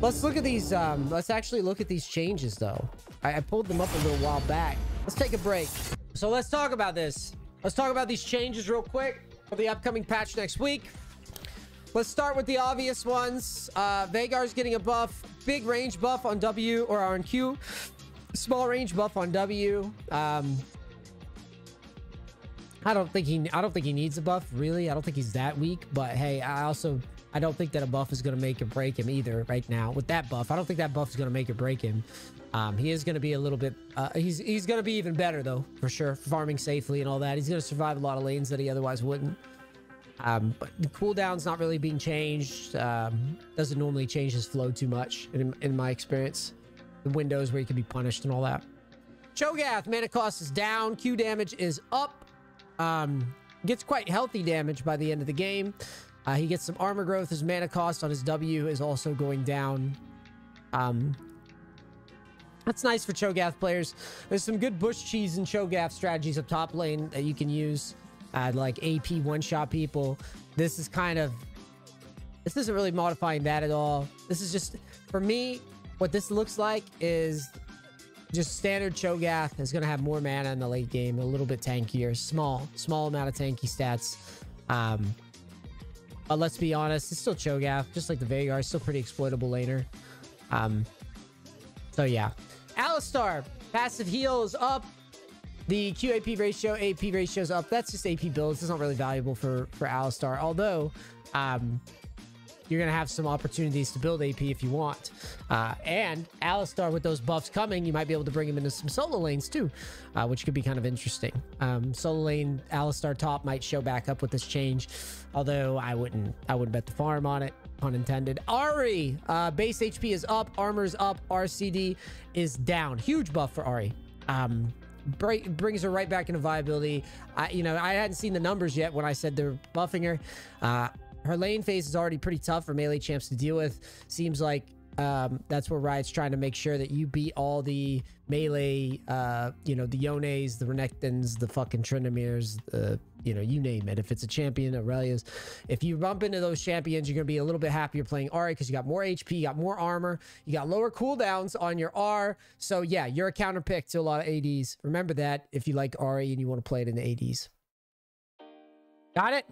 Let's look at these. Let's actually look at these changes, though. I pulled them up a little while back. Let's take a break. So let's talk about this. Let's talk about these changes real quick for the upcoming patch next week. Let's start with the obvious ones. Veigar's getting a buff. Big range buff on W or on Q. Small range buff on W. I don't think he needs a buff, really. I don't think he's that weak. But hey, I don't think that a buff is going to make or break him either right now. With that buff, I don't think that buff is going to make or break him. He is going to be a little bit... he's going to be even better, though, for sure. Farming safely and all that. He's going to survive a lot of lanes that he otherwise wouldn't. But the cooldown's not really being changed. Doesn't normally change his flow too much, in my experience. The windows where he can be punished and all that. Cho'Gath, mana cost is down. Q damage is up. Gets quite healthy damage by the end of the game. He gets some armor growth. His mana cost on his W is also going down. That's nice for Cho'Gath players. There's some good bush cheese and Cho'Gath strategies up top lane that you can use. Like AP one-shot people. This is kind of... This isn't really modifying that at all. This is just... For me, what this looks like is just standard Cho'Gath is going to have more mana in the late game. A little bit tankier. Small amount of tanky stats. But let's be honest, it's still Cho'Gath. Just like the Veigar, still pretty exploitable laner. So yeah. Alistar, passive heal is up. The QAP ratio, AP ratio is up. That's just AP builds. It's not really valuable for Alistar. Although, you're going to have some opportunities to build AP if you want. And Alistar, with those buffs coming, you might be able to bring him into some solo lanes too, which could be kind of interesting. Solo lane Alistar top might show back up with this change. Although I wouldn't bet the farm on it. Pun intended. Ahri, base HP is up, armor is up, RCD is down. Huge buff for Ahri. Brings her right back into viability. I hadn't seen the numbers yet when I said they're buffing her. Her lane phase is already pretty tough for melee champs to deal with. Seems like that's where Riot's trying to make sure that you beat all the melee, the Yones, the Renekton's, the fucking Tryndamirs, you name it. If it's a champion, Aurelia's. If you bump into those champions, you're going to be a little bit happier playing Ahri because you got more HP, you got more armor, you got lower cooldowns on your R. So yeah, you're a counter pick to a lot of ADs. Remember that if you like Ahri and you want to play it in the ADs. Got it?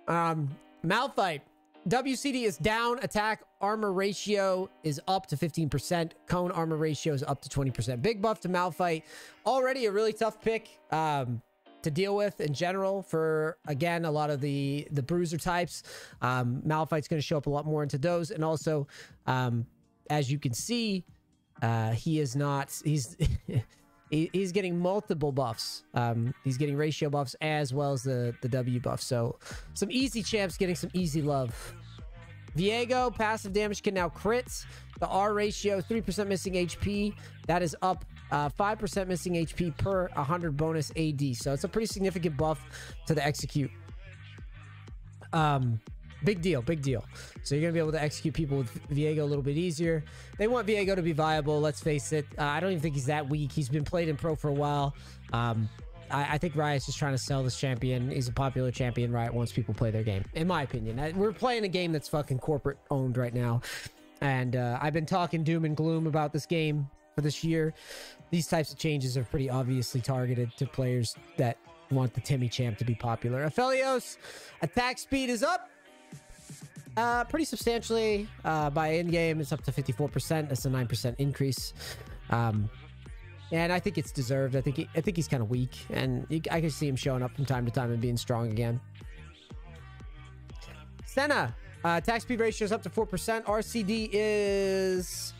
Malphite. WCD is down. Attack armor ratio is up to 15%. Cone armor ratio is up to 20%. Big buff to Malphite. Already a really tough pick to deal with in general for, again, a lot of the bruiser types. Malphite's going to show up a lot more into those. And also, as you can see, he's getting multiple buffs. He's getting ratio buffs as well as the W buff. So some easy champs getting some easy love. Viego, passive damage can now crit. The R ratio, 3% missing HP. That is up 5% missing HP per 100 bonus AD. So it's a pretty significant buff to the execute. Big deal. So you're going to be able to execute people with Viego a little bit easier. They want Viego to be viable, let's face it. I don't even think he's that weak. He's been played in pro for a while. I think Riot's just trying to sell this champion. He's a popular champion. Riot wants people to play their game, in my opinion. We're playing a game that's fucking corporate owned right now. And I've been talking doom and gloom about this game for this year. These types of changes are pretty obviously targeted to players that want the Timmy champ to be popular. Aphelios, attack speed is up. Pretty substantially. By end game, it's up to 54%. That's a 9% increase. And I think it's deserved. I think he's kind of weak, and I can see him showing up from time to time and being strong again. Senna, attack speed ratio is up to 4%. RCD is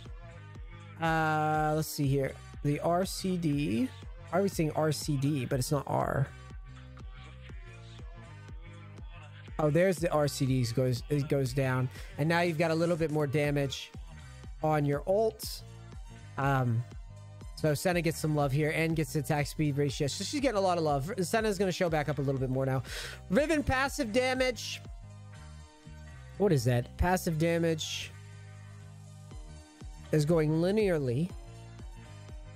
let's see here. The RCD. Why are we saying RCD, but it's not R? Oh, there's the RCD. It goes down, and now you've got a little bit more damage on your ult. So Senna gets some love here and gets the attack speed ratio. So she's getting a lot of love. Senna's going to show back up a little bit more now. Riven passive damage. What is that? Passive damage is going linearly.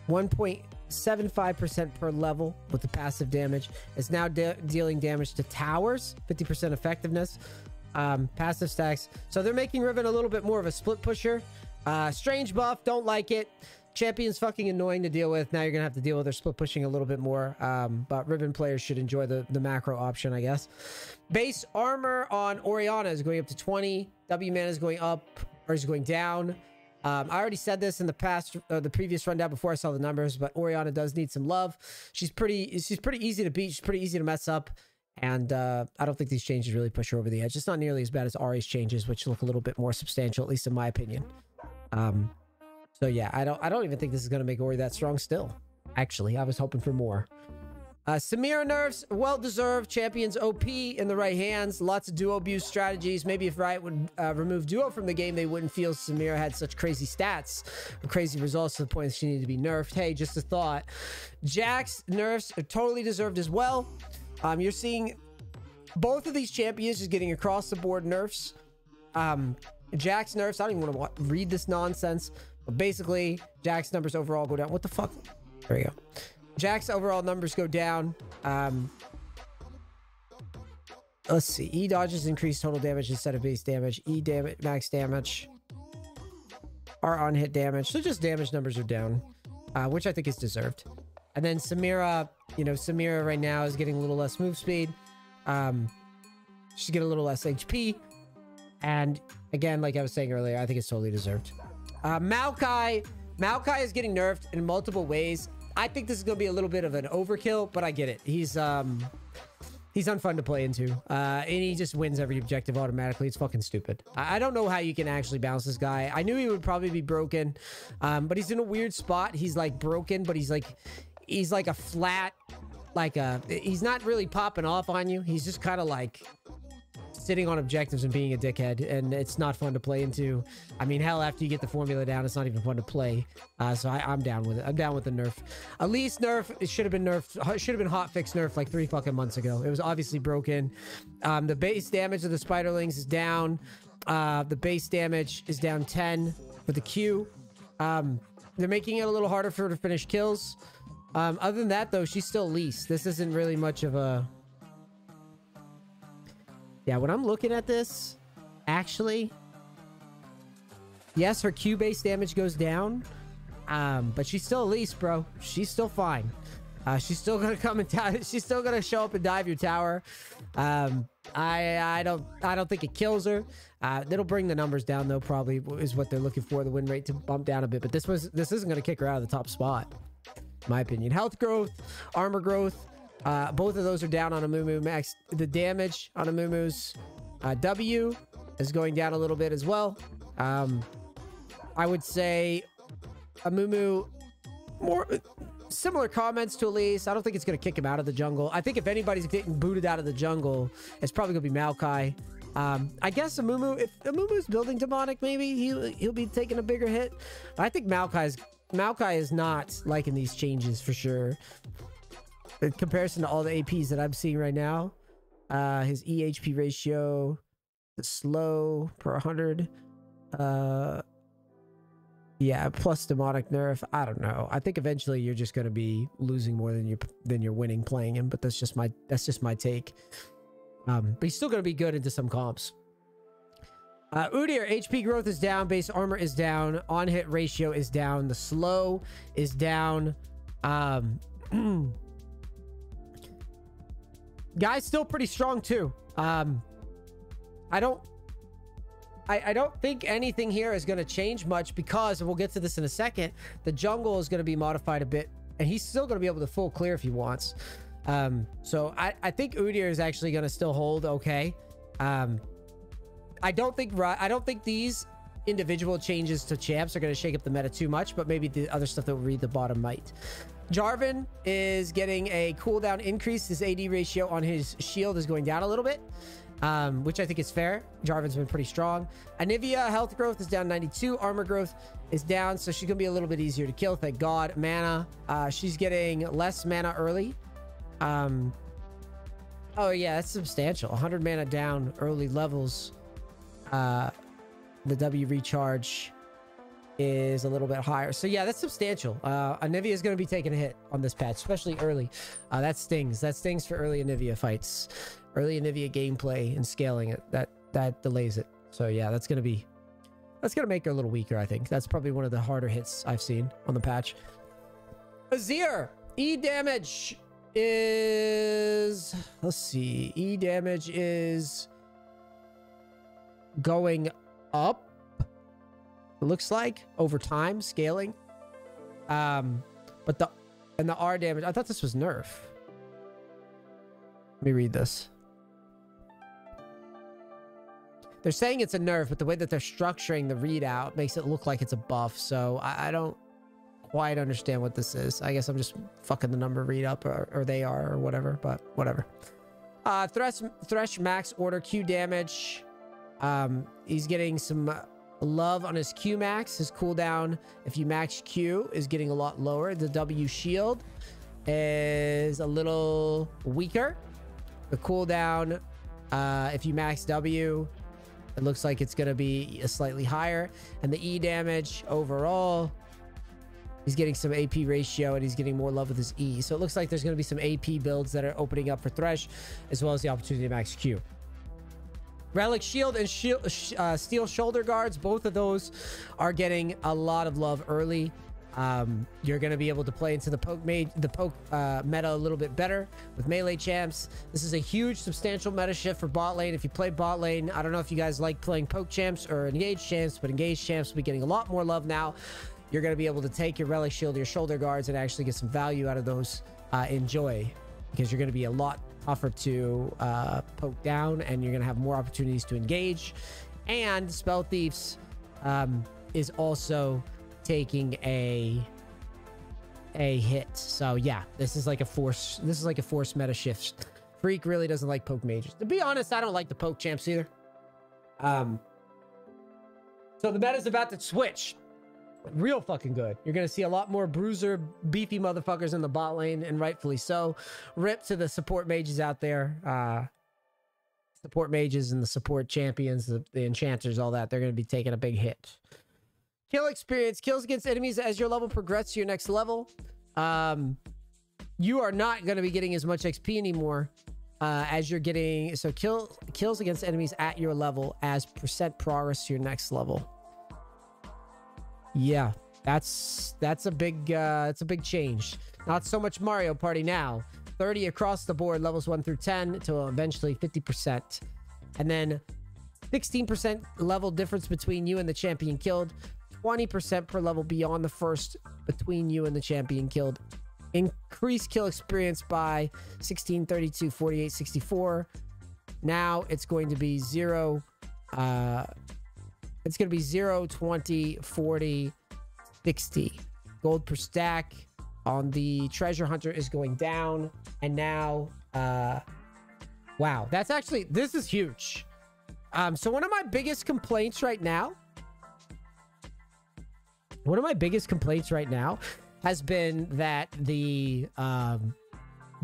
1.75% per level with the passive damage. It's now dealing damage to towers. 50% effectiveness. Passive stacks. So they're making Riven a little bit more of a split pusher. Strange buff, don't like it. Champion's fucking annoying to deal with. Now you're gonna have to deal with their split pushing a little bit more. But Riven players should enjoy the macro option, I guess. Base armor on Orianna is going up to 20. W mana is going up, or is going down. I already said this in the past, the previous rundown before I saw the numbers, but Orianna does need some love. She's pretty easy to beat. She's pretty easy to mess up. And I don't think these changes really push her over the edge. It's not nearly as bad as Ahri's changes, which look a little bit more substantial, at least in my opinion. So yeah, I don't even think this is going to make Ori that strong still. Actually, I was hoping for more. Samira nerfs, well-deserved. Champions OP in the right hands. Lots of duo abuse strategies. Maybe if Riot would remove duo from the game, they wouldn't feel Samira had such crazy stats or crazy results to the point that she needed to be nerfed. Hey, just a thought. Jax nerfs are totally deserved as well. You're seeing both of these champions just getting across the board nerfs. Jax nerfs, I don't even want to read this nonsense. But basically, Jax numbers overall go down. What the fuck? There we go. Jax overall numbers go down. Let's see. E dodges increase total damage instead of base damage. E damage, max damage. R on hit damage. So just damage numbers are down, which I think is deserved. And then Samira, you know, Samira right now is getting a little less move speed. She's getting a little less HP. And again, like I was saying earlier, I think it's totally deserved. Maokai is getting nerfed in multiple ways. I think this is going to be a little bit of an overkill, but I get it. He's unfun to play into. And he just wins every objective automatically. It's fucking stupid. I don't know how you can actually bounce this guy. I knew he would probably be broken, but he's in a weird spot. He's like broken, but he's like a flat, he's not really popping off on you. He's just kind of like sitting on objectives and being a dickhead, and it's not fun to play into. I mean, hell, after you get the formula down, it's not even fun to play. So I'm down with it. I'm down with the nerf. Elise nerf, it should have been nerfed. It should have been hotfix nerf like 3 fucking months ago. It was obviously broken. The base damage of the spiderlings is down. The base damage is down 10 with the Q. They're making it a little harder for her to finish kills. Other than that, though, she's still Elise. This isn't really much of a... Yeah, when I'm looking at this, actually, yes, her Q-based damage goes down, but she's still Elise, bro. She's still fine. She's still gonna come and she's still gonna show up and dive your tower. I don't think it kills her. It'll bring the numbers down, though. Probably is what they're looking for, the win rate to bump down a bit. But this isn't gonna kick her out of the top spot, in my opinion. Health growth, armor growth. Both of those are down on Amumu. Max, the damage on Amumu's W is going down a little bit as well. I would say Amumu, more similar comments to Elise. I don't think it's going to kick him out of the jungle. I think if anybody's getting booted out of the jungle, it's probably going to be Maokai. I guess Amumu, if Amumu's building demonic, maybe he'll be taking a bigger hit. I think Maokai is not liking these changes for sure. In comparison to all the APs that I'm seeing right now, his EHP ratio, the slow per 100, yeah, plus demonic nerf. I don't know. I think eventually you're just going to be losing more than you're winning playing him. But that's just my take. But he's still going to be good into some comps. Udyr, HP growth is down, base armor is down, on hit ratio is down, the slow is down. Guy's still pretty strong too. I don't think anything here is going to change much because, and we'll get to this in a second, the jungle is going to be modified a bit, and he's still going to be able to full clear if he wants. So I think Udyr is actually going to still hold okay. I don't think these individual changes to champs are going to shake up the meta too much, but maybe the other stuff that will read the bottom might. Jarvan is getting a cooldown increase. His AD ratio on his shield is going down a little bit, which I think is fair. Jarvan's been pretty strong. Anivia health growth is down 92. Armor growth is down, so she's going to be a little bit easier to kill, thank God. Mana, she's getting less mana early. Oh yeah, that's substantial. 100 mana down early levels. The W recharge is a little bit higher, so yeah, that's substantial. Anivia is going to be taking a hit on this patch, especially early. That stings for early Anivia fights, early Anivia gameplay and scaling it. that delays it. So yeah, that's gonna make her a little weaker, I think. That's probably one of the harder hits I've seen on the patch. Azir, E damage is, let's see, E damage is going up, it looks like, over time, scaling. But the R damage, I thought this was nerf. Let me read this. They're saying it's a nerf, but the way that they're structuring the readout makes it look like it's a buff. So I don't quite understand what this is. I guess I'm just fucking the number read up, or they are, or whatever, but whatever. Thresh max order Q damage. He's getting some love on his Q max. His cooldown, if you max Q, is getting a lot lower. The W shield is a little weaker. The cooldown, if you max W, it looks like it's going to be a slightly higher. And the E damage overall, he's getting some AP ratio and he's getting more love with his E. So it looks like there's going to be some AP builds that are opening up for Thresh, as well as the opportunity to max Q. Relic Shield and Steel Shoulder Guards, both of those are getting a lot of love early. You're going to be able to play into the poke meta a little bit better with melee champs. This is a huge, substantial meta shift for bot lane. If you play bot lane, I don't know if you guys like playing poke champs or engage champs, but engage champs will be getting a lot more love now. You're going to be able to take your Relic Shield, your Shoulder Guards, and actually get some value out of those. Enjoy, because you're going to be a lot tougher to poke down, and you're going to have more opportunities to engage. And Spell Thieves is also taking a hit. So yeah, this is like a force meta shift. Freak really doesn't like poke mages. To be honest, I don't like the poke champs either. So the meta's about to switch real fucking good. You're gonna see a lot more bruiser, beefy motherfuckers in the bot lane, and rightfully so. Rip to the support mages out there. Support mages and the support champions, the enchanters, all that. They're gonna be taking a big hit. Kill experience. Kills against enemies as your level progresses to your next level. You are not going to be getting as much XP anymore as you're getting. So kills against enemies at your level as % progress to your next level. Yeah, that's a big change. Not so much Mario Party now. 30 across the board, levels 1 through 10, until eventually 50%. And then 16% level difference between you and the champion killed. 20% per level beyond the first between you and the champion killed. Increase kill experience by 16, 32, 48, 64. Now it's going to be 0. It's going to be 0, 20, 40, 60. Gold per stack on the treasure hunter is going down. And now, wow, that's actually, this is huge. So one of my biggest complaints right now has been that the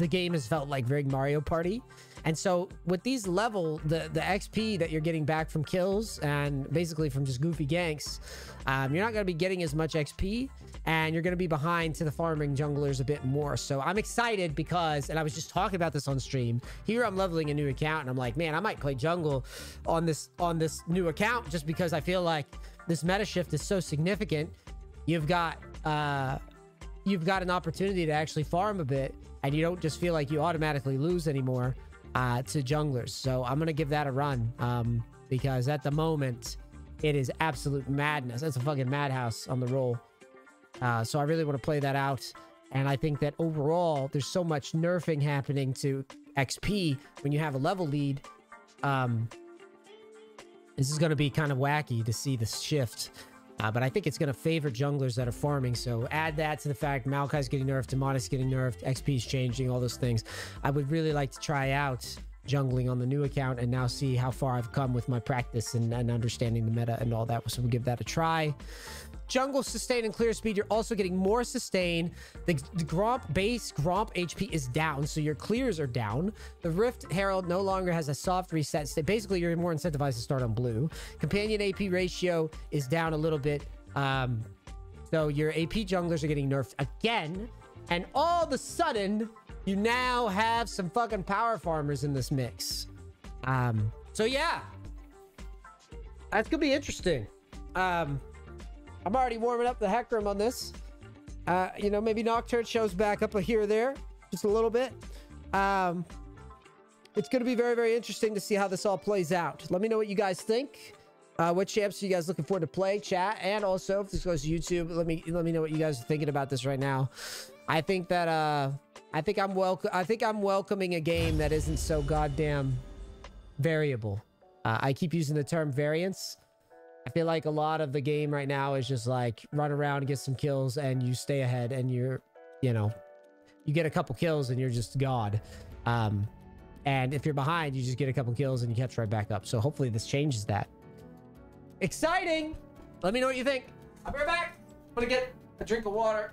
game has felt like very Mario Party. And so with these the XP that you're getting back from kills and basically from just goofy ganks, you're not going to be getting as much XP, and you're going to be behind to the farming junglers a bit more. So I'm excited because, and I was just talking about this on stream, here I'm leveling a new account and I'm like, man, I might play jungle on this new account just because I feel like this meta shift is so significant. You've got an opportunity to actually farm a bit, and you don't just feel like you automatically lose anymore to junglers. So I'm gonna give that a run because at the moment it is absolute madness. It's a fucking madhouse on the roll. So I really want to play that out, and I think that overall there's so much nerfing happening to XP when you have a level lead. This is going to be kind of wacky to see this shift. But I think it's going to favor junglers that are farming. So add that to the fact Maokai's getting nerfed, Demonic's getting nerfed, XP's changing, all those things. I would really like to try out jungling on the new account and now see how far I've come with my practice and understanding the meta and all that. So we'll give that a try. Jungle sustain and clear speed, you're also getting more sustain. The base Gromp HP is down, so your clears are down. The Rift Herald no longer has a soft reset state. Basically, you're more incentivized to start on blue. Companion AP ratio is down a little bit. So your AP junglers are getting nerfed again. And all of a sudden, you now have some fucking power farmers in this mix. So yeah, That's gonna be interesting. I'm already warming up the hack room on this. You know, maybe Nocturne shows back up here or there, just a little bit. It's gonna be very, very interesting to see how this all plays out. Let me know what you guys think. What champs are you guys looking forward to play? Chat, and also if this goes to YouTube, let me know what you guys are thinking about this right now. I think that I think I'm welcoming a game that isn't so goddamn variable. I keep using the term variance. I feel like a lot of the game right now is just like run around, get some kills, and you stay ahead, and you get a couple kills and you're just God. And if you're behind, you just get a couple kills and you catch right back up. So hopefully this changes that. Exciting! Let me know what you think. I'll be right back. I'm gonna get a drink of water.